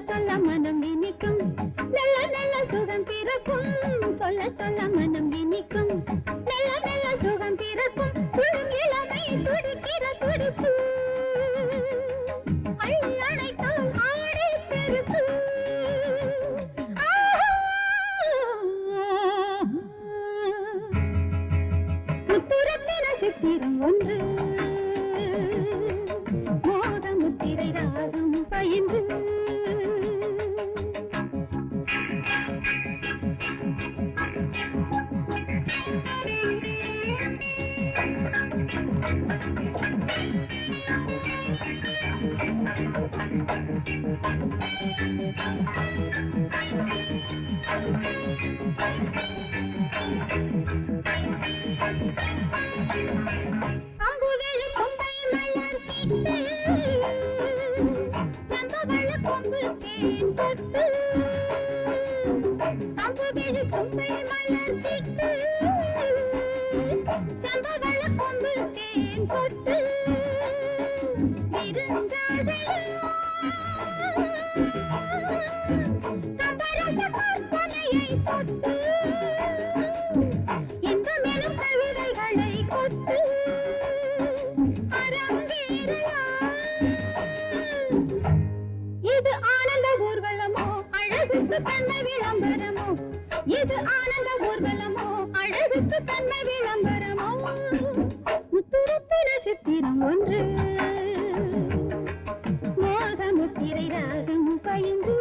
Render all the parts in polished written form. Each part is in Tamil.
சொல்ல மனம் இனிக்கும் நல்ல நல்ல சுகம் பிறக்கும் சொல்ல சொல்ல மனம் இனிக்கும் நல்ல நல்ல சுகம் பிறக்கும் துளும் இளமை துடிக்கிற துடிப்பு அழைத்தால் ஆடி பெருக்கு முத்துரத்தின சித்திரம் ஒன்று மோகமுத்திரை ராகம் பயின்று இது ஆனந்த ஊர்வலமோ அழகுக்கு தன்மை விளம்பரமோ இது ஆனந்த ஊர்வலமோ அழகுக்கு தன்மை விளம்பரமோ முத்துரத்தின சித்திரம் ஒன்று மோகமுத்திரை ராகம் பயின்று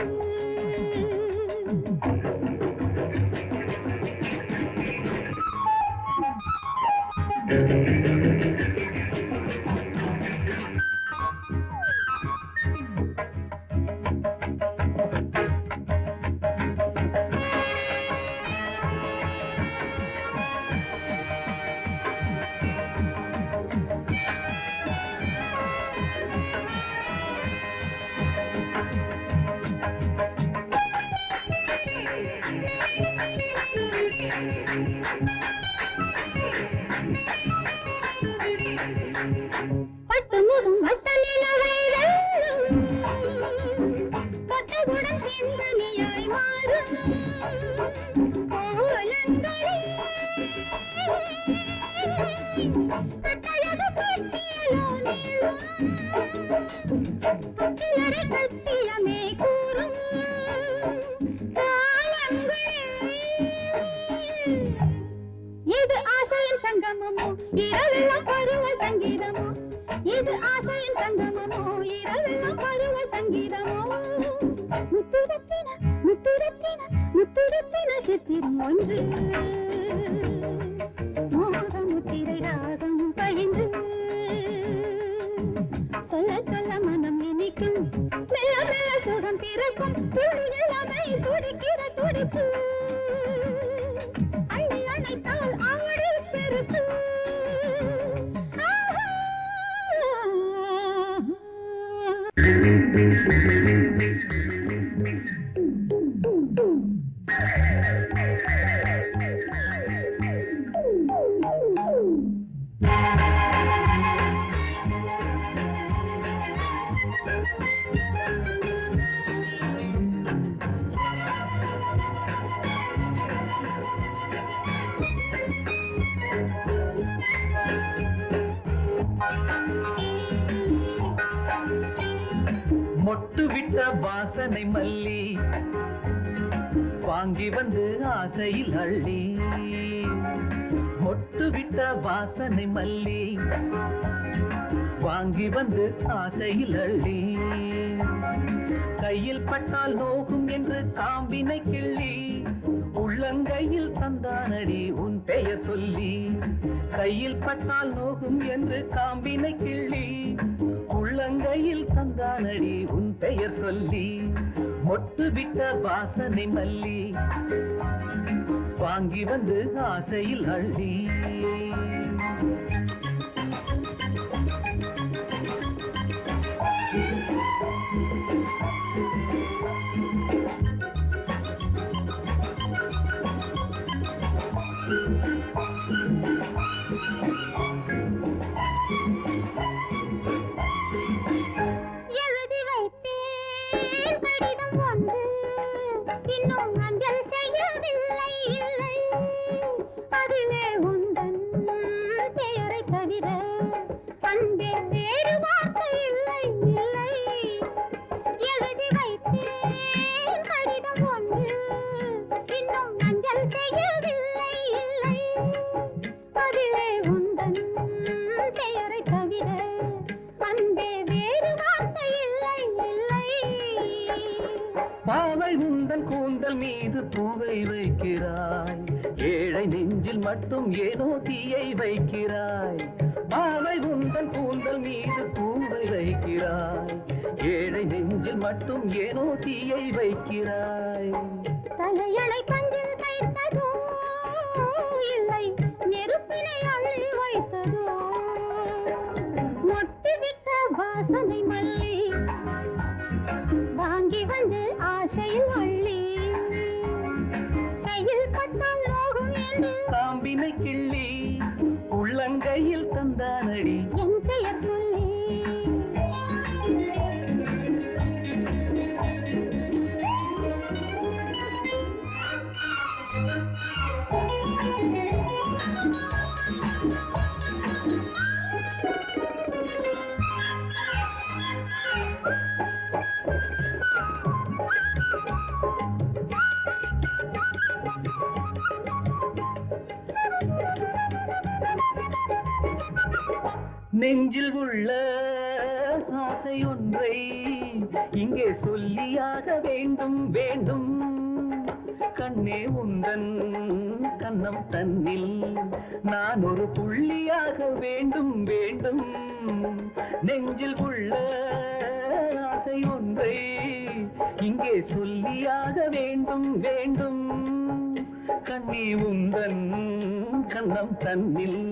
இது ஆசையின் சங்கமமோ இரவெல்லாம் பருவ சங்கீதமோ இது ஆசையின் சங்கமமோ இரவெல்லாம் பருவ சங்கீதமோ முத்துரத்தின முத்துரத்தின முத்துரத்தின சித்திரம் ஒன்று மோகமுத்திரை ராகம் பயின்று சொல்ல சொல்ல மனம் இனிக்கும் மெல்ல மெல்ல சுகம் பிறக்கும் துளி இளமை துடிக்கிற துடிப்பு அழைத்தால் ஆடி பெருக்கு மொட்டு விட்ட வாசனை மல்லி வாங்கி வந்து ஆசையில் அள்ளி மொட்டு விட்ட வாசனை மல்லி வாங்கி வந்து ஆசையில் அள்ளி கையில் பட்டால் நோகும் என்று காம்பினை கிள்ளி உள்ளங்கையில் தந்தானடி உன் பெயர் சொல்லி கையில் பட்டால் நோகும் என்று காம்பினை கிள்ளி உள்ளங்கையில் தந்தானடி உன் பெயர் சொல்லி மொட்டு விட்ட வாசனை மல்லி வாங்கி வந்து ஆசையில் அள்ளி எழுதி வைத்தேன் கடிதம் பாவை உந்தன் கூந்தல் மீது பூவை வைக்கிறாய், ஏழை நெஞ்சில் மட்டும் ஏனோ தீயை வைக்கிறாய். பாவை உந்தன் கூந்தல் மீது பூவை வைக்கிறாய், ஏழை நெஞ்சில் மட்டும் ஏனோ தீயை வைக்கிறாய். தலையணை பஞ்சில் தைத்ததோ இல்லை நெருப்பினை அள்ளி வைத்ததோ, மொட்டுவிட்ட வாசனை மல்லி வாங்கி வந்து ஆசையில் அள்ளி, கையில் பட்டால் நோகும் என்று காம்பினை கிள்ளி உள்ளங்கையில் தந்தானடி என் பெயர் சொல்லி. நெஞ்சில் உள்ள ஆசை ஒன்றை இங்கே சொல்லியாக வேண்டும் வேண்டும். கண்ணே உந்தன் கண்ணம் தன்னில் நான் ஒரு புள்ளியாக வேண்டும் வேண்டும். நெஞ்சில் உள்ள ஆசை ஒன்றை இங்கே சொல்லியாக வேண்டும் வேண்டும். கண்ணே உந்தன் கண்ணம் தன்னில்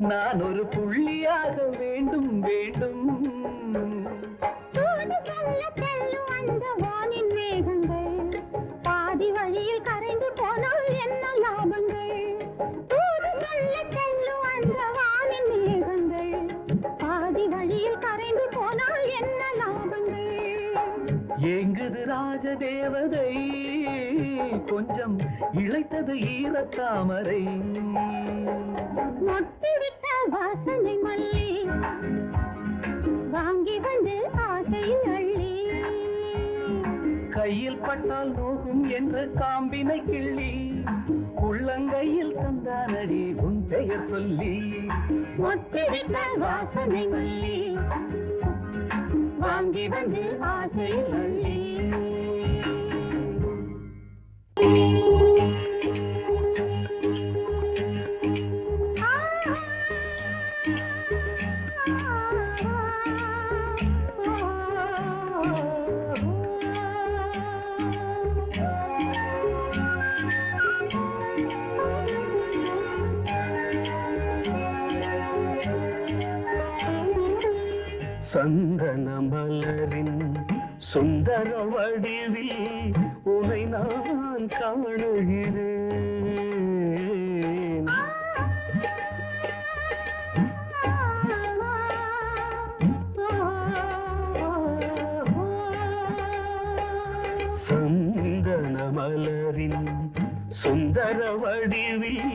நான் ஒரு புள்ளியாக வேண்டும் வேண்டும். தூது சொல்ல செல்லும் அந்த வானின் மேகங்கள் பாதி வழியில் கரைந்து போனால் என்ன லாபங்கள். தூது சொல்ல செல்லும் அந்த வானின் மேகங்கள் பாதி வழியில் கரைந்து போனால் என்ன லாபங்கள். ஏங்குது ராஜதேவதை கொஞ்சம் இழைத்தது ஈரத்தாமரை, மொட்டுவிட்ட வாசனை மல்லி வாங்கி வந்து ஆசையில் அள்ளி, கையில் பட்டால் நோகும் என்று காம்பினை கிள்ளி உள்ளங்கையில் தந்தானடி உன் பெயர் சொல்லி. மொட்டுவிட்ட வாசனை மல்லி வாங்கி வந்து ஆசையில் அள்ளி. சந்தன மலரின் சுந்தர வடிவில் உனை நான் காணுகிறேன். சந்தன மலரின் சுந்தர வடிவில்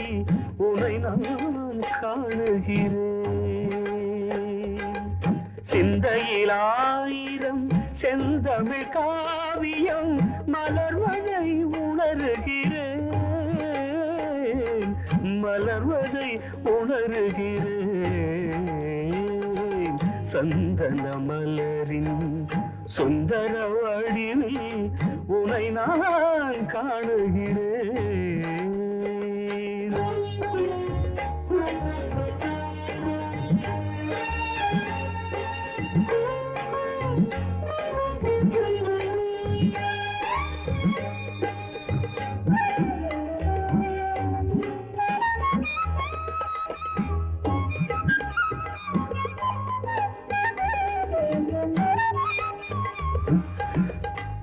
உனை நான் காணுகிறேன். சிந்தையில் ஆயிரம் செந்தமிழ் காவியம் மலர்வதை உணர்கிறேன், மலர்வதை உணர்கிறேன். சந்தன மலரின் சுந்தர வடிவில் உனை நான் காணுகிறேன்.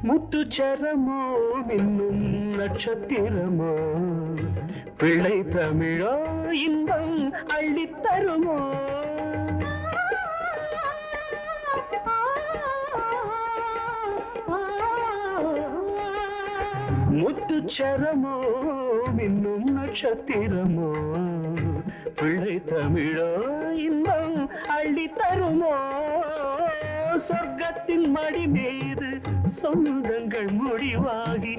முத்துச்சரமோ மின்னும் நட்சத்திரமோ பிள்ளை தமிழோ இன்பம் அள்ளித்தருமோ. முத்துச்சரமோ மின்னும் நட்சத்திரமோ பிள்ளை தமிழோ இன்பம் அள்ளித்தருமோ. சொர்க்கத்தின் மடி மீது சொந்தங்கள் முடிவாகி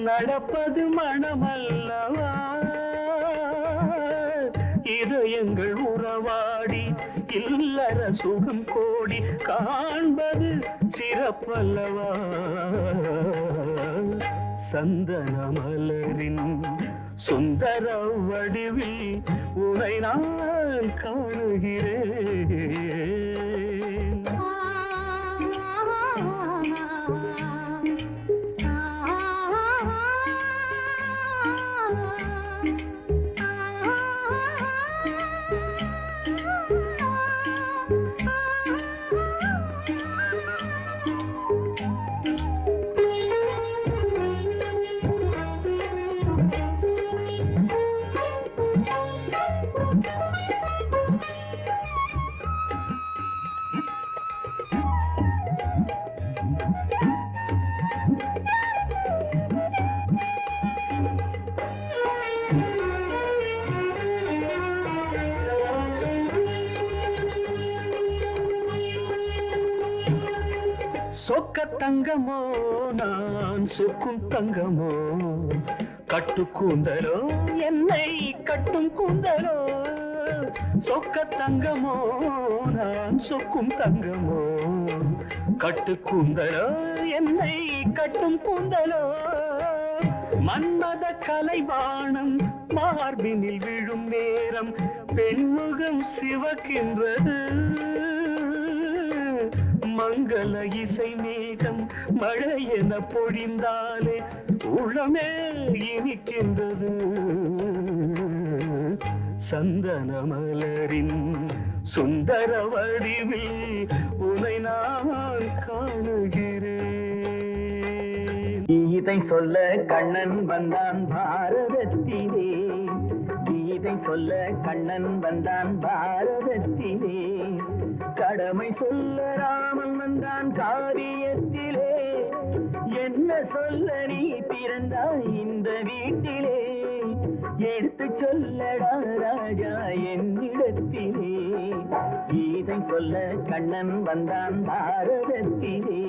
நடப்பது மனமல்லவா. இதயங்கள் உறவாடி இல்லற சுகம் கோடி காண்பது சிறப்பல்லவா. சந்தன மலரின் சுந்தர வடிவில் உனை நான் காணுகிறேன். சொக்க தங்கமோ நான் சொக்கும் தங்கமோ, கட்டு கூந்தலோ என்னை கட்டும் கூந்தலோ. சொக்க தங்கமோ நான் சொக்கும் தங்கமோ, கட்டு கூந்தலோ என்னை கட்டும் கூந்தலோ. மன்மத கலைவாணம் மார்பினில் விழும் நேரம் பெண்முகம் சிவக்கின்றது. மங்கள இசை மேகம் மழை என பொழிந்தாலே உளமே இனிக்கின்றது. சந்தன மலரின் சுந்தர வடிவில் உனை நான் காணுகிறேன். கீதை சொல்ல கண்ணன் வந்தான் பாரதத்திலே, கீதை சொல்ல கண்ணன் வந்தான் பாரதத்திலே. கடமை சொல்ல ராமன் வந்தான் காரியத்திலே. என்ன சொல்ல நீ பிறந்தாய் இந்த வீட்டிலே, எடுத்து சொல்லடா ராஜா என்னிடத்திலே. கீதை சொல்ல கண்ணன் வந்தான் பாரதத்திலே.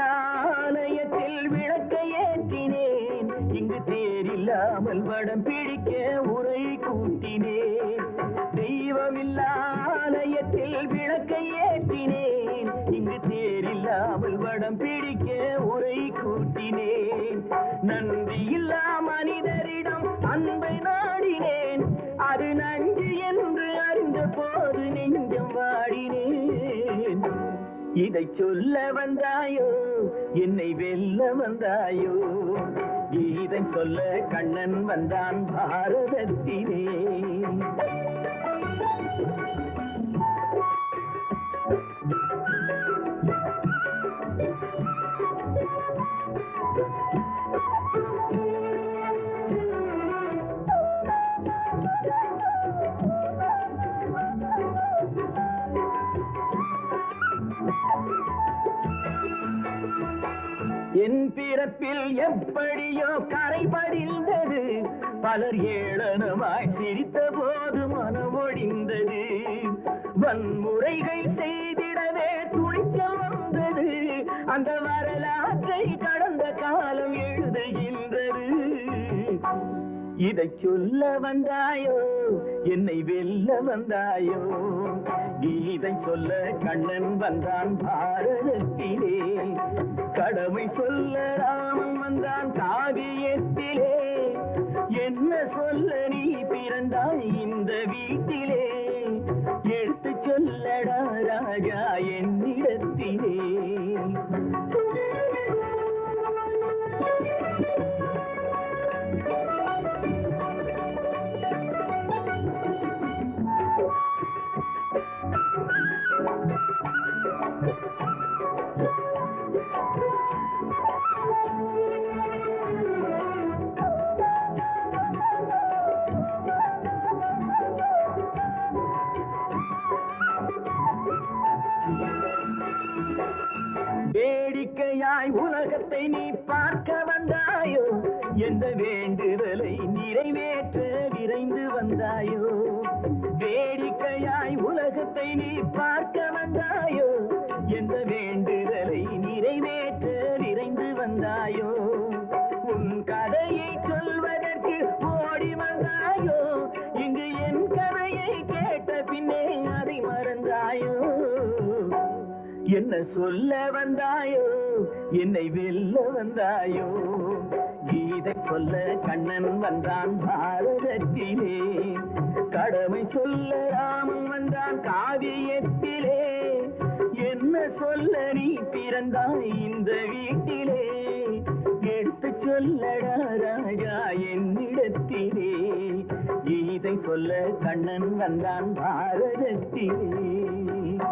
தெய்வமில்லாலயத்தில் விளக்கை ஏற்றினேன், இங்கு தேரில்லாமல் வடம் பிடிக்க உரை கூட்டினேன். தெய்வமில்லாலயத்தில் விளக்கை ஏற்றினேன், இங்கு தேரில்லாமல் வடம் பிடிக்க உரை கூட்டினேன். நன்றியில்லா மனிதரிடம் அன்பை நாடினேன், அது நன்றி என்று அறிந்த போது நெஞ்சம் வாடினேன். இதை சொல்ல வந்தாயோ என்னை வெல்ல வந்தாயோ. இதை சொல்ல கண்ணன் வந்தான் பாரதத்திலே. என் பிறப்பில் எப்படியோ கரை படிந்தது, பலர் ஏளனமாய் சிரித்த போது மனம் ஒழிந்தது. வன்முறைகள் செய்திடவே துணிச்சல் வந்தது, அந்த வரலாற்றை கடந்த காலம் எழுதுகின்றது. இதை சொல்ல வந்தாயோ என்னை வெல்ல வந்தாயோ. கீதை சொல்ல கண்ணன் வந்தான் பாரதத்திலே. கடமை சொல்ல ராமன் வந்தான் காவியத்திலே. என்ன சொல்ல நீ பிறந்தாய் இந்த வீட்டிலே, எடுத்து சொல்லடா ராஜா என்னிடத்திலே. வேடிக்கையாய் உலகத்தை நீ பார்க்க வந்தாயோ, எந்த வேண்டுதலை நிறைவேற்ற விரைந்து வந்தாயோ. வேடிக்கையாய் உலகத்தை நீ பார்க்க வந்தாயோ, எந்த வேண்டுதலை நிறைவேற்ற விரைந்து வந்தாயோ. உன் கதையை சொல்வதற்கு ஓடி வந்தாயோ, இங்கு என் கதையை கேட்ட பின்னே அதை மறந்தாயோ. என்ன சொல்ல வந்தாயோ, என்னை வெல்ல வந்தாயோ. கீதை சொல்ல கண்ணன் வந்தான் பாரதத்திலே, கடமை சொல்ல ராமன் வந்தான் காவியத்திலே. என்ன சொல்ல நீ பிறந்தாய் இந்த வீட்டிலே, எடுத்து சொல்லடா ராஜா என்னிடத்திலே. கீதை சொல்ல கண்ணன் வந்தான் பாரதத்திலே.